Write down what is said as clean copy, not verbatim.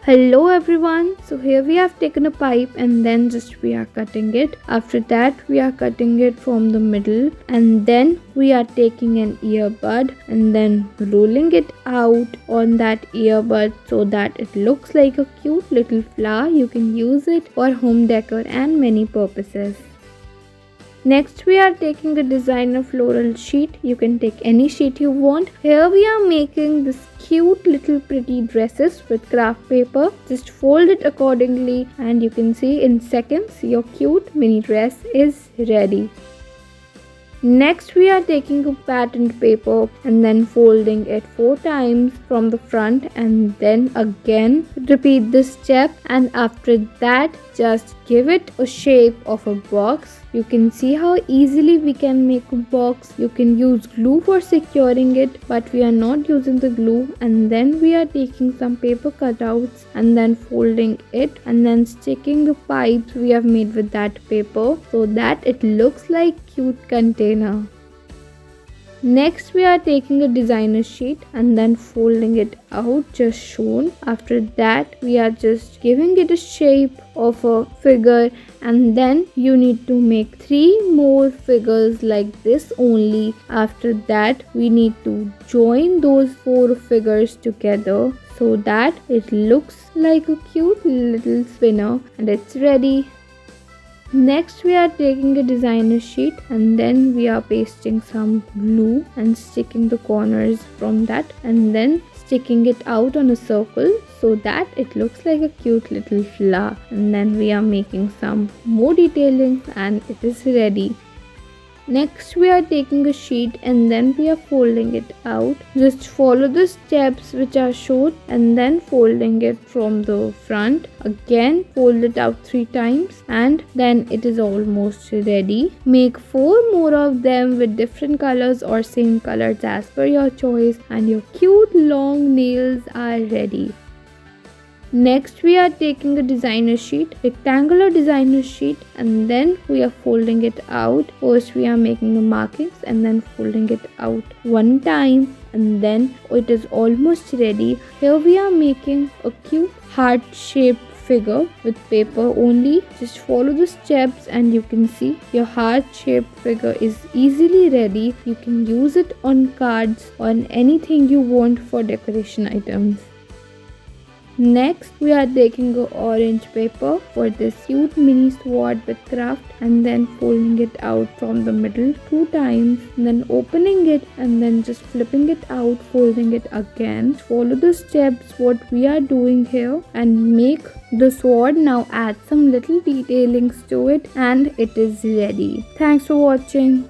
Hello everyone, so here we have taken a pipe and then just we are cutting it. After that we are cutting it from the middle and then we are taking an earbud and then rolling it out on that earbud so that it looks like a cute little flower. You can use it for home decor and many purposes. Next we are taking a designer floral sheet. You can take any sheet you want. Here we are making this cute little pretty dresses with craft paper. Just fold it accordingly and you can see in seconds your cute mini dress is ready. Next we are taking a patterned paper and then folding it 4 times from the front and then again repeat this step, and after that just give it a shape of a box. You can see how easily we can make a box. You can use glue for securing it, but we are not using the glue. And then we are taking some paper cutouts and then folding it and then sticking the pipes we have made with that paper so that it looks like cute container. Next we are taking a designer sheet and then folding it out just shown. After that we are just giving it a shape of a figure, and then you need to make 3 more figures like this only. After that we need to join those 4 figures together so that it looks like a cute little spinner, and it's ready. Next we are taking a designer sheet and then we are pasting some glue and sticking the corners from that and then sticking it out on a circle so that it looks like a cute little flower, and then we are making some more detailing and it is ready. Next we are taking a sheet and then we are folding it out. Just follow the steps which are shown and then folding it from the front. Again fold it out 3 times and then it is almost ready. Make 4 more of them with different colors or same colors as per your choice, and your cute long nails are ready. Next we are taking a designer sheet, rectangular designer sheet, and then we are folding it out. First we are making the markings and then folding it out 1 time, and then it is almost ready. Here we are making a cute heart shaped figure with paper only. Just follow the steps and you can see your heart shaped figure is easily ready. You can use it on cards, on anything you want for decoration items. Next we are taking a orange paper for this cute mini sword with craft and then folding it out from the middle 2 times and then opening it and then just flipping it out, folding it again. Follow the steps what we are doing here and make the sword. Now add some little detailings to it and it is ready. Thanks for watching.